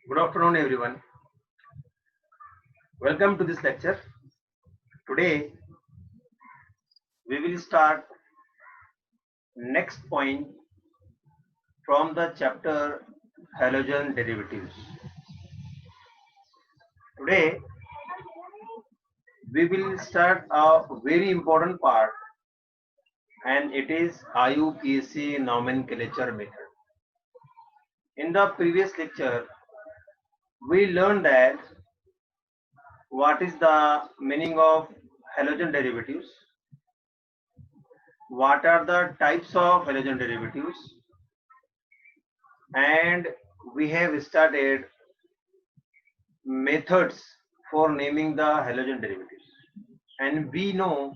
Good afternoon, everyone. Welcome to this lecture. Today, we will start next point from the chapter halogen derivatives. Today, we will start a very important part, and it is IUPAC nomenclature method. In the previous lecture, we learned that what is the meaning of halogen derivatives, what are the types of halogen derivatives, and we have started methods for naming the halogen derivatives. And we know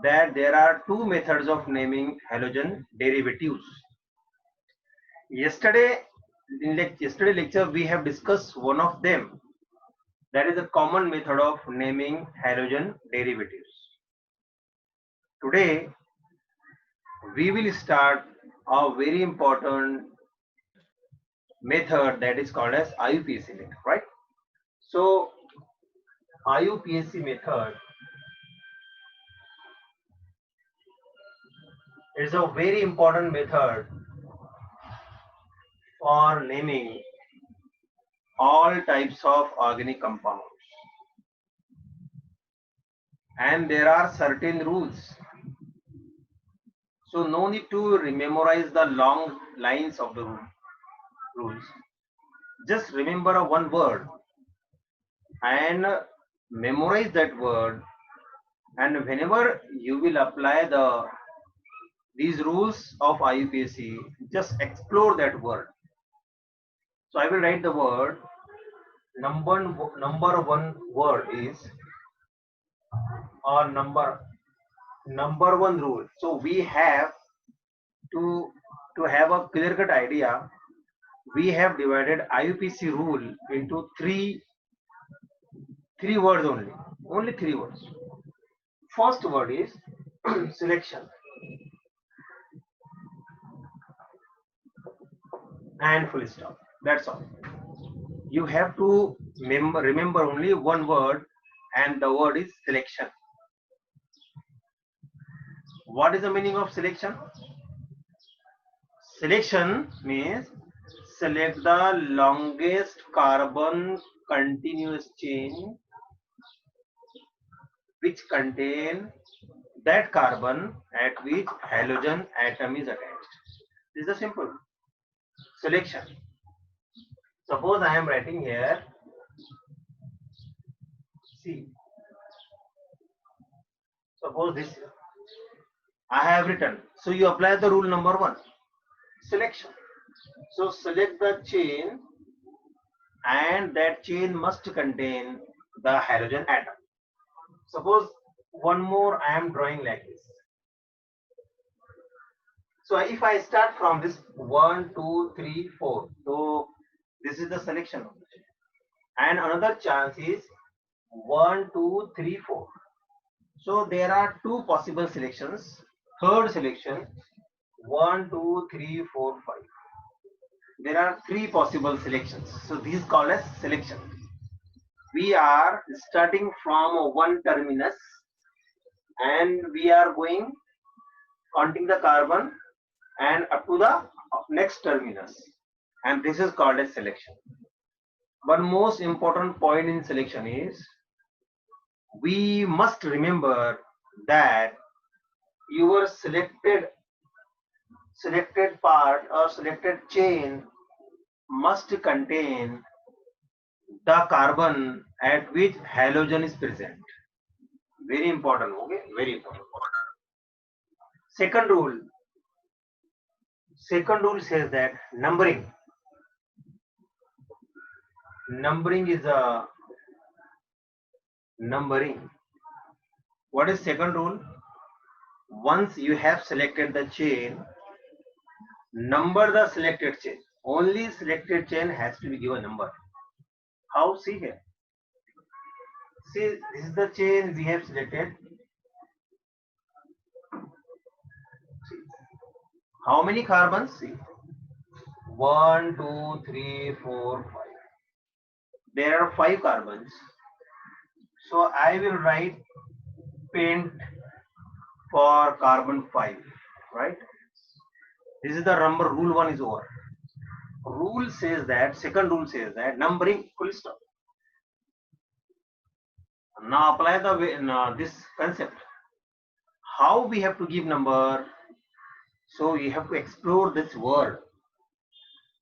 that there are two methods of naming halogen derivatives. Yesterday lecture we have discussed one of them, that is a common method of naming halogen derivatives. Today we will start a very important method that is called as IUPAC method, right? So IUPAC method is a very important method for naming all types of organic compounds, and there are certain rules, so no need to memorize the long lines of the rules. Just remember one word and memorize that word, and whenever you will apply these rules of IUPAC, just explore that word. So I will write the word. Number one word is, or number one rule. So we have to have a clear cut idea. We have divided IUPAC rule into three words only three words. First word is selection, and full stop. That's all. You have to remember only one word, and the word is selection. What is the meaning of selection? Selection means select the longest carbon continuous chain which contain that carbon at which halogen atom is attached. This is a simple selection. Suppose I am writing here C. Suppose this I have written. So you apply the rule number one, selection. So select the chain, and that chain must contain the halogen atom. Suppose one more I am drawing like this. So if I start from this 1, 2, 3, 4, so this is the selection of the chain. And another chance is 1, 2, 3, 4. So there are two possible selections. Third selection, 1, 2, 3, 4, 5. There are three possible selections. So this is called as selection. We are starting from one terminus and we are going counting the carbon and up to the next terminus, and this is called as selection. One most important point in selection is we must remember that your selected part or selected chain must contain the carbon at which halogen is present. Very important, okay? Very important. Second rule. Second rule says that numbering. Numbering is a numbering. What is second rule? Once you have selected the chain, number the selected chain. Only selected chain has to be given number. How? See here. See, this is the chain we have selected. See. How many carbons? See. 1, 2, 3, 4, 5. there are 5 carbons. So I will write paint for carbon 5, right? This is the number. Rule 1 is over. Rule says that, second rule says that numbering full stop. Now apply the way, this concept. How we have to give number? So you have to explore this word.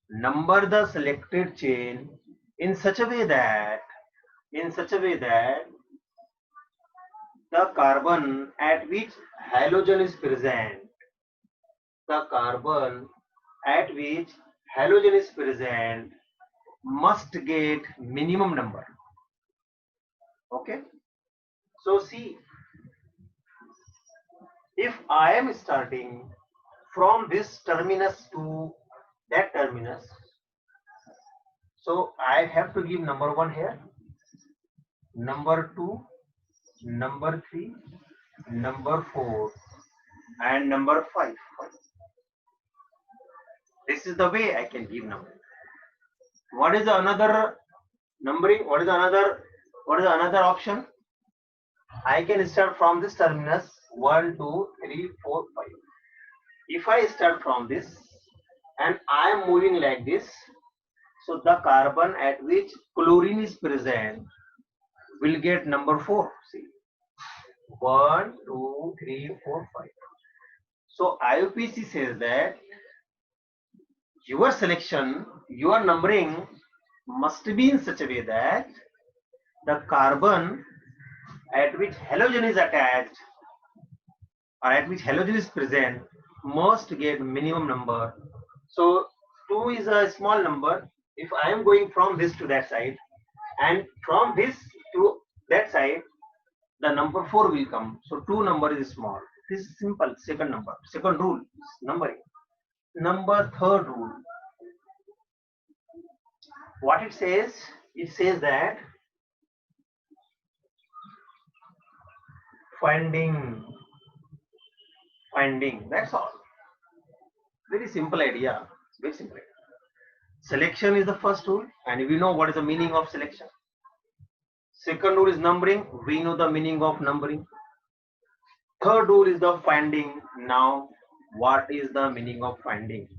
Number the selected chain in such a way that the carbon at which halogen is present, the carbon at which halogen is present must get minimum number. Okay. So see, if I am starting from this terminus to that terminus, so I have to give number 1 here, number 2, number 3, number 4, and number 5. This is the way I can give number. What is the another numbering? What is another option? I can start from this terminus 1, 2, 3, 4, 5. If I start from this and I am moving like this, so the carbon at which chlorine is present will get number 4. See, 1, 2, 3, 4, 5. So IUPAC says that your selection, your numbering must be in such a way that the carbon at which halogen is attached or at which halogen is present must get minimum number. So 2 is a small number. If I am going from this to that side and from this to that side, the number 4 will come. So 2 number is small. This is simple. Second number. Second rule is numbering. Number third rule. What it says that finding, that's all. Very simple idea. Very simple idea. Selection is the first rule, and we know what is the meaning of selection. Second rule is numbering. We know the meaning of numbering. Third rule is the finding. Now, what is the meaning of finding?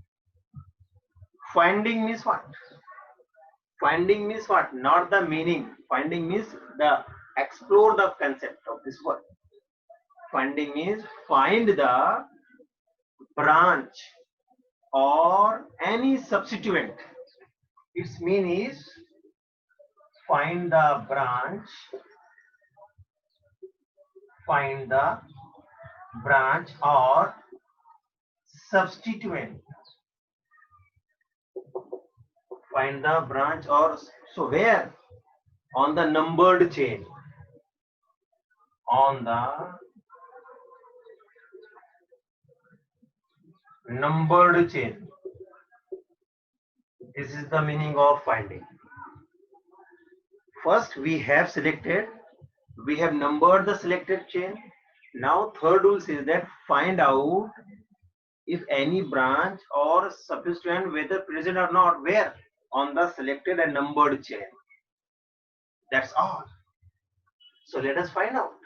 Finding means what? Finding means what? Not the meaning. Finding means the explore the concept of this word. Finding means find the branch or any substituent. Its meaning is find the branch or substituent. Find the branch or, so where? On the numbered chain. On the numbered chain. This is the meaning of finding. First we have selected, we have numbered the selected chain. Now third rule says that find out if any branch or substituent whether present or not, where? On the selected and numbered chain. That's all. So let us find out.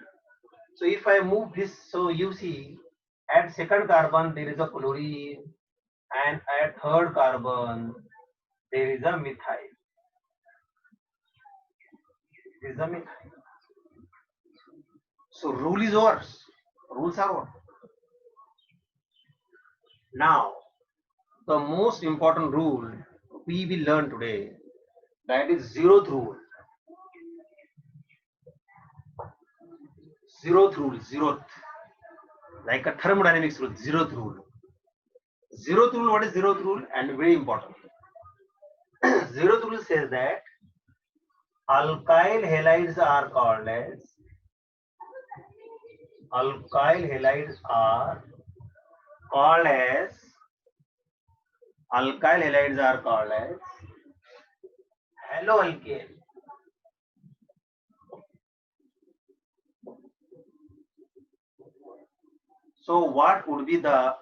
So if I move this, so you see at second carbon there is a chlorine and at third carbon there is a methyl. This is a methyl. So rule is over. Rules are over. Now the most important rule we will learn today, that is zeroth rule. Zeroth. Like a thermodynamics rule, zeroth rule. Zeroth rule, what is zeroth rule? And very important. Zeroth rule says that alkyl halides are called as haloalkane. So what would be the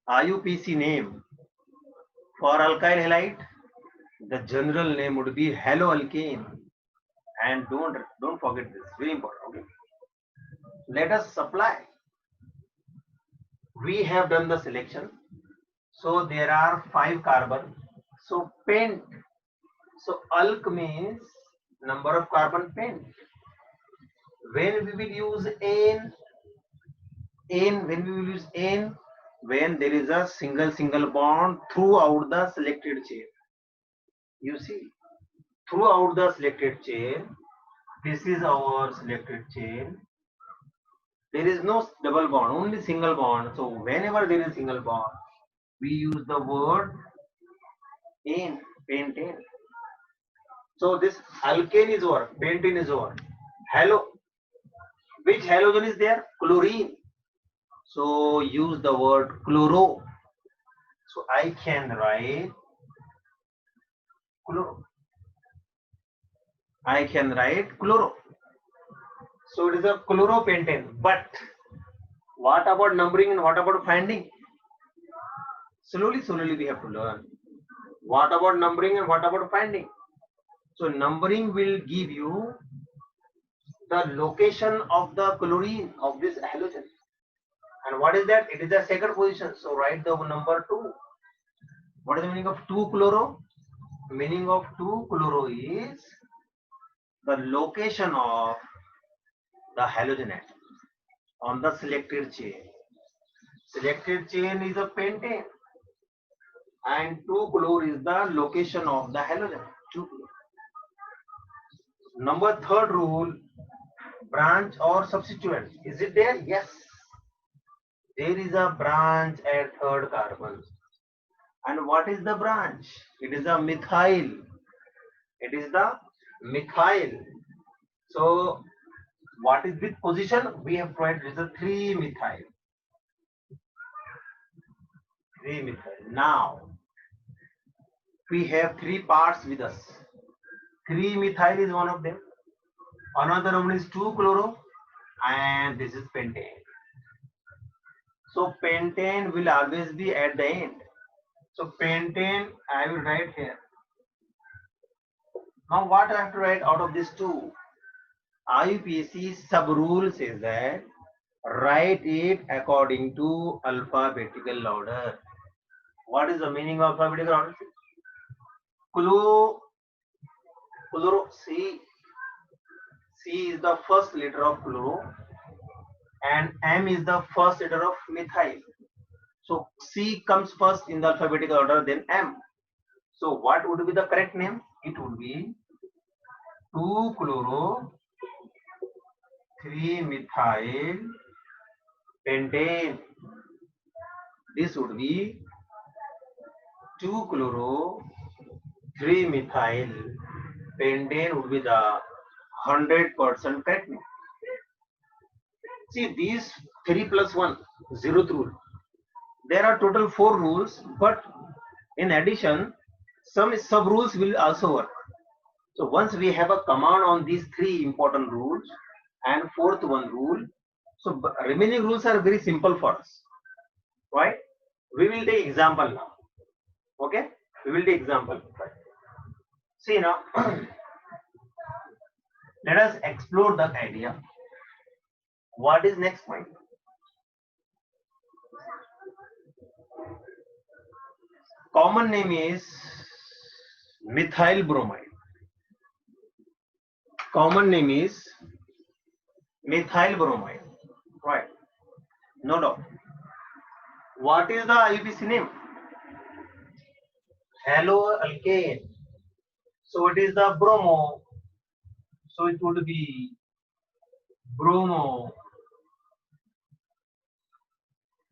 IUPAC name for alkyl halide? The general name would be haloalkane. And don't forget this, very important. Okay. Let us supply. We have done the selection. So there are 5 carbon. So pent. So alk means number of carbon pent. When we will use when we will use when there is a single bond throughout the selected chain. You see, throughout the selected chain, this is our selected chain. There is no double bond, only single bond. So whenever there is single bond, we use the word pentane. So this alkane is over, pentane is over. Halo, which halogen is there? Chlorine. So use the word chloro. So I can write chloro. I can write chloro. So it is a chloropentane. But what about numbering and what about finding? Slowly we have to learn. What about numbering and what about finding? So numbering will give you the location of the chlorine of this halogen. And what is that? It is the second position. So write the number 2. What is the meaning of 2-chloro? Meaning of 2-chloro is the location of the halogen atom on the selected chain. Selected chain is a pentane and 2-chloro is the location of the halogen. 2-chloro. Number third rule, branch or substituent. Is it there? Yes. There is a branch at third carbon. And what is the branch? It is a methyl. It is the methyl. So what is with position? We have provided is a 3-methyl. 3-methyl. Now we have 3 parts with us. 3-methyl is one of them. Another one is 2-chloro and this is pentane. So pentane will always be at the end. So pentane I will write here. Now what I have to write out of these two? IUPAC sub rule says that write it according to alphabetical order. What is the meaning of alphabetical order? Chloro, C is the first letter of chloro and M is the first letter of methyl. So C comes first in the alphabetical order, then M. So what would be the correct name? It would be 2-chloro 3-methyl pentane. This would be 2-chloro 3-methyl pentane would be the 100% correct name. See these 3 plus 1, 0th rule. There are total 4 rules, but in addition, some sub rules will also work. So once we have a command on these 3 important rules and 4th one rule, so remaining rules are very simple for us, right? We will take example now. Okay, we will take example. See now, let us explore that idea. What is next point? Common name is methyl bromide. Common name is methyl bromide, right? No doubt. What is the IUPAC name? Haloalkane. So it is the bromo. So it would be bromo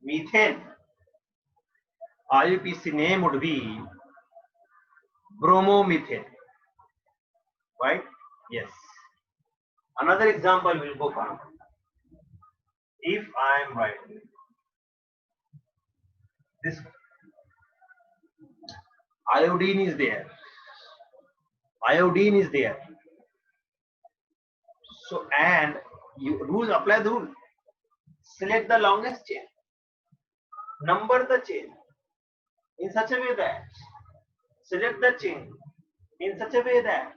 methane. IUPAC name would be bromomethane, right? Yes. Another example will go for if I am writing this iodine is there. Iodine is there. So and you rules apply the rule. Select the longest chain. Number the chain in such a way that select the chain in such a way that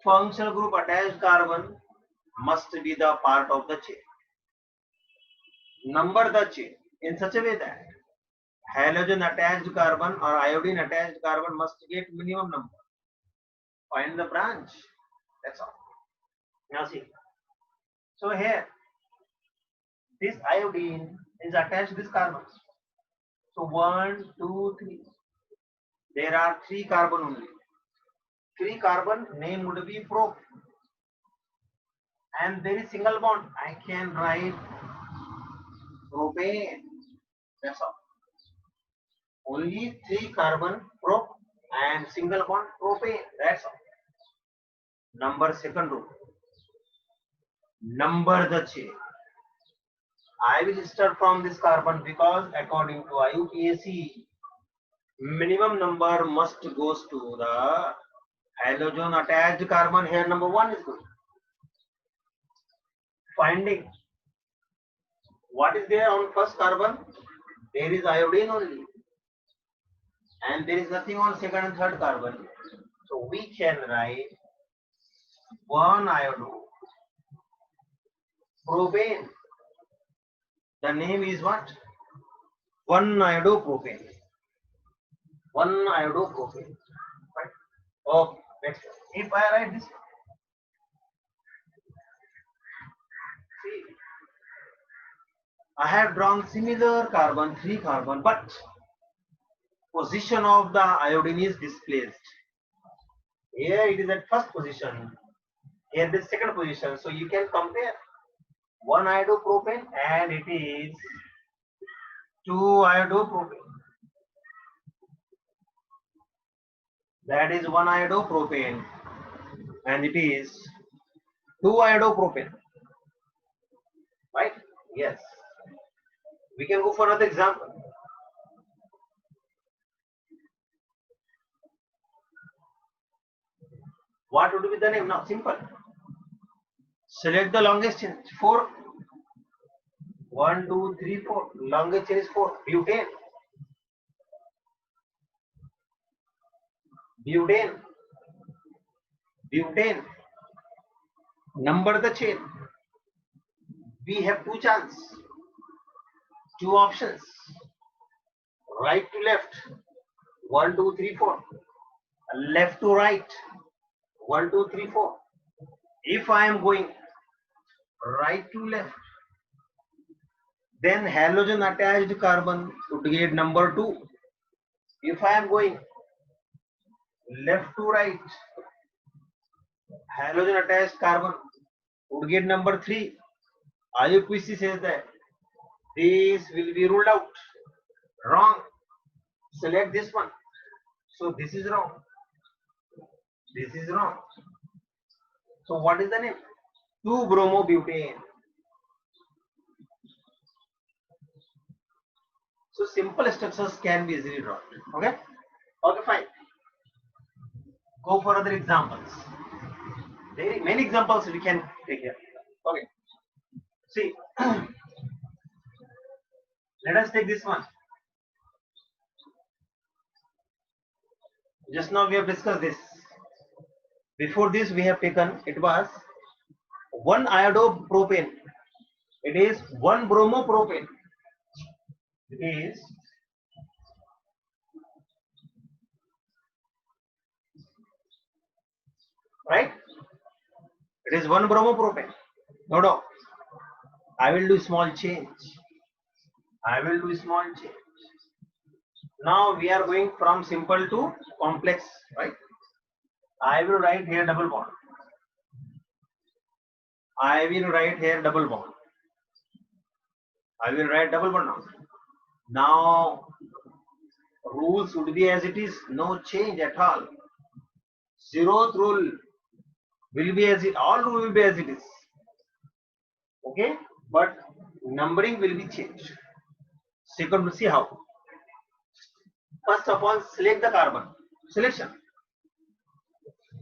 functional group attached carbon must be the part of the chain. Number the chain in such a way that halogen attached carbon or iodine attached carbon must get minimum number. Find the branch. That's all. Now see. So here, this iodine is attached to this carbon. So 1, 2, 3. There are 3 carbon only. 3 carbon name would be pro. And there is single bond. I can write propane. That's all. Only 3 carbon pro and single bond propane. That's all. Number second rule. Number the chain. I will start from this carbon because according to IUPAC, minimum number must goes to the halogen attached carbon. Here number 1 is good. Finding what is there on first carbon? There is iodine only, and there is nothing on second and third carbon. So we can write 1 iodo propane. The name is what? 1 iodo propane. 1 iodo propane. Right? Okay, next. If I write this, see, I have drawn similar carbon, 3 carbon, but position of the iodine is displaced. Here it is at first position. Here the second position. So you can compare 1 iodopropane and it is 2 iodopropane. That is 1 iodopropane and it is 2 iodopropane. Right? Yes. We can go for another example. What would be the name? Now, simple. Select the longest chain. 4. 1, 2, 3, 4. Longest chain is 4. Butane. Butane. Butane. Number the chain. We have 2 chances. 2 options. Right to left. 1, 2, 3, 4. Left to right. 1, 2, 3, 4. If I am going right to left, then halogen attached carbon would get number 2. If I am going left to right, halogen attached carbon would get number 3. IUPAC says that this will be ruled out. Wrong. Select this one. So this is wrong. This is wrong. So what is the name? 2-bromobutane. So simple structures can be easily drawn. Okay? Okay, fine. Go for other examples. Very many examples we can take here. Okay. See, let us take this one. Just now we have discussed this. Before this we have taken, it was 1 iodopropane. It is 1 bromopropane. It is right. It is 1 bromopropane. No doubt. I will do small change. I will do small change. Now we are going from simple to complex, right? I will write here double bond. I will write here double bond. I will write double bond now. Now rules would be as it is, no change at all. 0th rule will be as it, all rule will be as it is. Okay, but numbering will be changed. Second, we'll see how. First of all, select the carbon. Selection.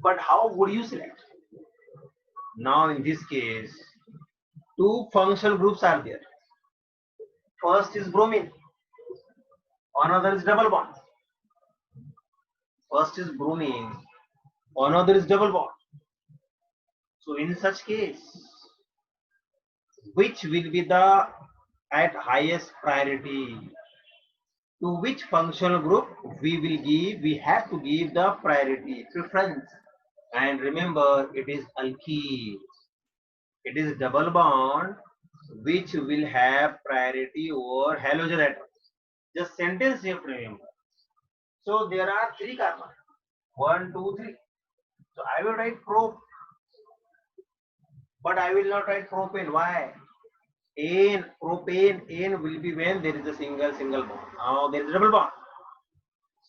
But how would you select? Now in this case, 2 functional groups are there. First is bromine. Another is double bond. First is bromine. another is double bond. So in such case, which will be the at highest priority? To which functional group we have to give the priority preference. And remember, it is alkene. It is double bond which will have priority over halogen atom. Just sentence you have to remember. So there are 3 carbon. 1, 2, 3. So I will write prop, but I will not write propane. Why? Propane, N will be when there is a single bond. Now there is a double bond.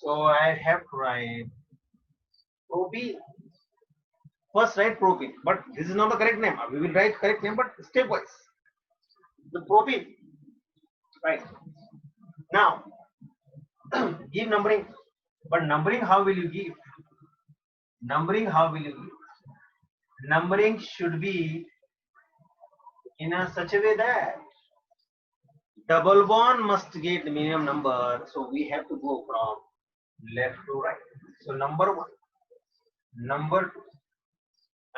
So I have to write propene. First write propene, but this is not the correct name. We will write correct name, but stepwise. The propene. Right. Now give numbering. But numbering, how will you give? Numbering, how will you give? Numbering should be in such a way that double bond must get the minimum number. So we have to go from left to right. So number 1, number 2,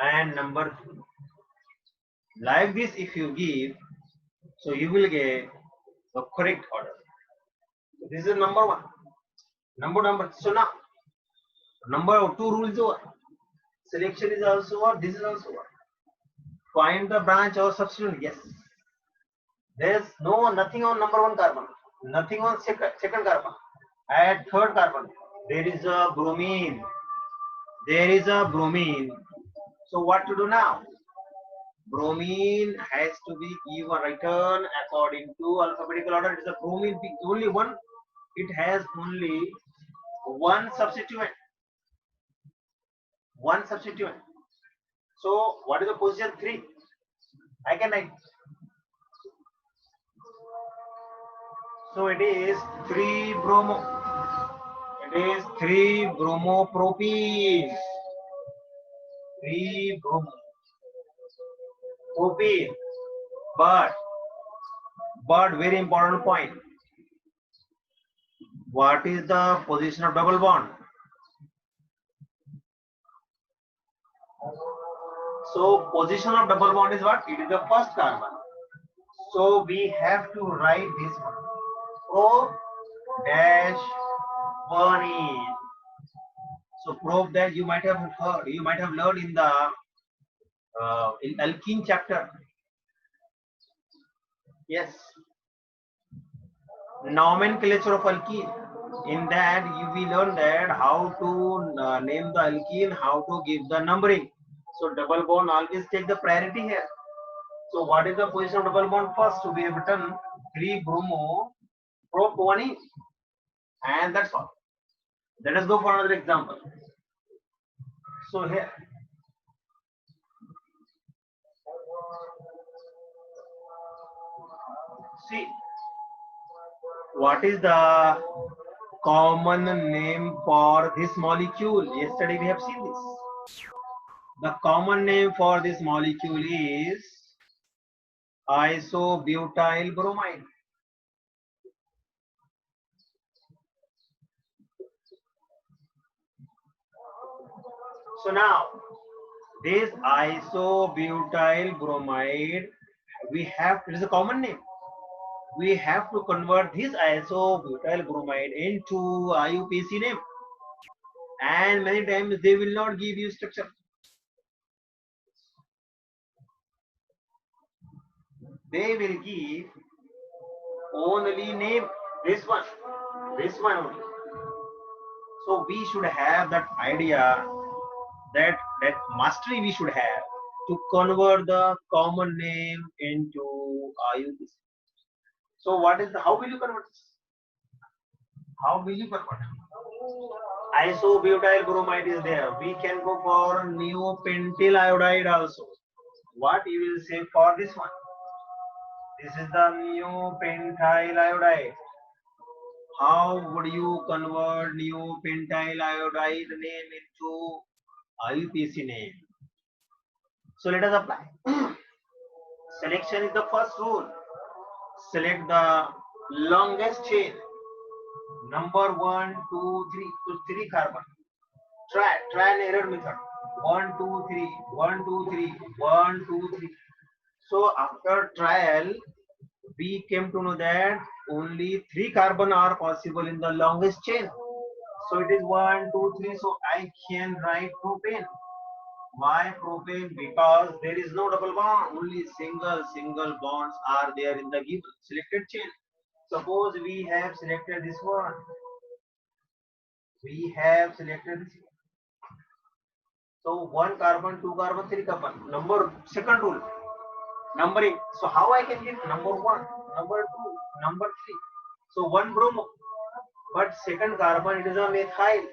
and number 3. Like this, if you give, so you will get the correct order. So this is number 1. Number. So now, number 2 rule is over. Selection is also over. This is also over. Find the branch or substituent. Yes. There's nothing on number 1 carbon. Nothing on second carbon. At third carbon, there is a bromine. There is a bromine. So what to do now? Bromine has to be given written according to alphabetical order. It is a bromine. Only one. It has only one substituent. One substituent. So what is the position 3? I can write. So it is 3 bromo. It is 3 bromopropene. 3 bromopropene. But very important point. What is the position of double bond? So position of double bond is what? It is the first carbon. So we have to write this one. Pro dash 1E. So prove that you might have heard, you might have learned in the in alkene chapter. Yes. Nomenclature of alkene. In that we learn that how to name the alkene, how to give the numbering. So double bond always take the priority here. So what is the position of double bond first? So we have written 3 bromo prop 1E, and that's all. Let us go for another example. So here, see, what is the common name for this molecule? Yesterday we have seen this. The common name for this molecule is isobutyl bromide. So now, this isobutyl bromide, we have, it is a common name. We have to convert this isobutyl bromide into IUPAC name. And many times they will not give you structure. They will give only name, this one only. So we should have that idea, that mastery we should have to convert the common name into IUPAC. So what is the, how will you convert this? How will you convert? Isobutyl bromide is there. We can go for neopentyl iodide also. What you will say for this one? This is the neopentyl iodide. How would you convert neopentyl iodide name into IUPAC name? So let us apply. Selection is the first rule. Select the longest chain. Number 1, 2, 3. So 3 carbon. Try and error method. 1, 2, 3, 1, 2, 3, 1, 2, 3. So after trial, we came to know that only 3 carbon are possible in the longest chain. So it is 1, 2, 3. So I can write propane. Why propane? Because there is no double bond. Only single bonds are there in the given selected chain. Suppose we have selected this one. We have selected this one. So 1 carbon, 2 carbon, 3 carbon. Number second rule. Numbering. So how I can give number 1, number 2, number 3. So 1 bromo. But second carbon it is a methyl.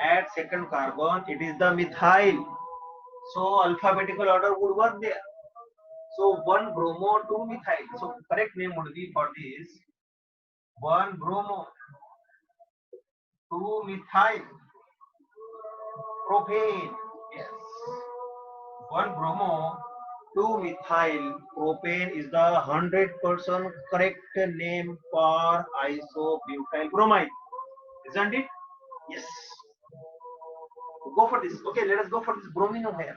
At second carbon it is the methyl. So alphabetical order would work there. So 1 bromo, 2 methyl. So correct name would be for this 1 bromo, 2 methyl propane. Yes. 1 bromo, 2 methyl propane is the 100% correct name for isobutyl bromide. Isn't it? Yes. Go for this. Okay, let us go for this bromine over here.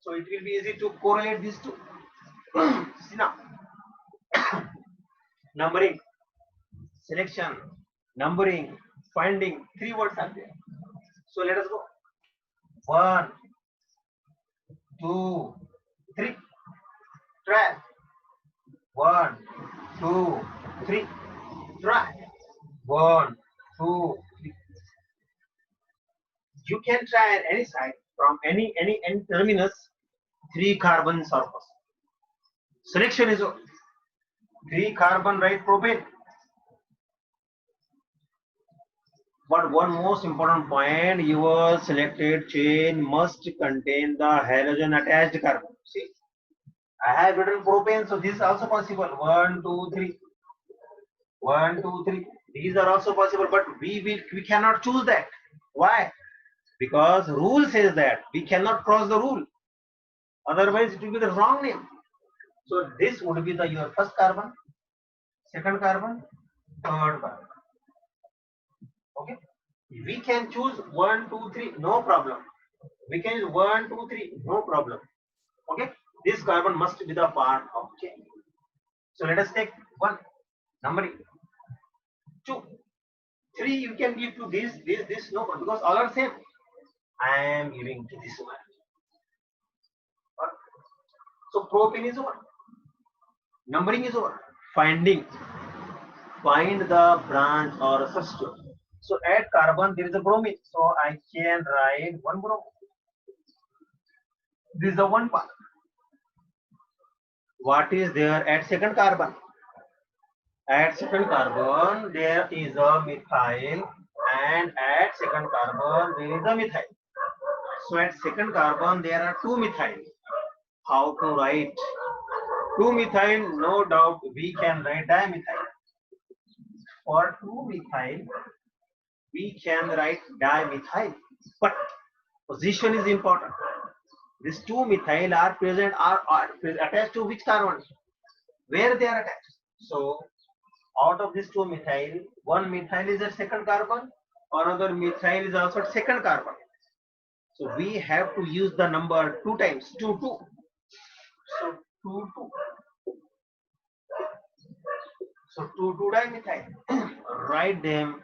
So it will be easy to correlate these two. See now. Numbering, selection, numbering, finding. 3 words are there. So let us go. 1, 2, 3. Try. 1, 2, 3. Try. 1, 2, 3. You can try at any side from any terminus. 3 carbons are possible. Selection is 3 carbon, right? Propane. But one most important point, your selected chain must contain the halogen attached carbon. See, I have written propane, so this is also possible. 1, 2, 3. 1, 2, 3. These are also possible, but we cannot choose that. Why? Because rule says that we cannot cross the rule. Otherwise, it will be the wrong name. So this would be the your first carbon, second carbon, third carbon. Okay. We can choose 1, 2, 3, no problem. We can use 1, 2, 3, no problem. Okay. This carbon must be the part of chain. So let us take 1, numbering. 2, 3, you can give to this, no problem, because all are same. I am giving to this one. So propane is over. Numbering is over. Finding. Find the branch or substitute. So at carbon there is a bromine. So I can write 1 bromine. This is the one part. What is there at second carbon? At second carbon there is a methyl, and at second carbon there is a methyl. So at second carbon there are 2 methyl. How to write? 2 methyl, no doubt we can write dimethyl. For 2 methyl we can write dimethyl, but position is important. These 2 methyl are present are attached to which carbon? Where they are attached? So out of this 2 methyl, 1 methyl is at second carbon, another methyl is also at second carbon. So we have to use the number 2 times 2 2. So 2 2. So 2 2 dimethyl. Write them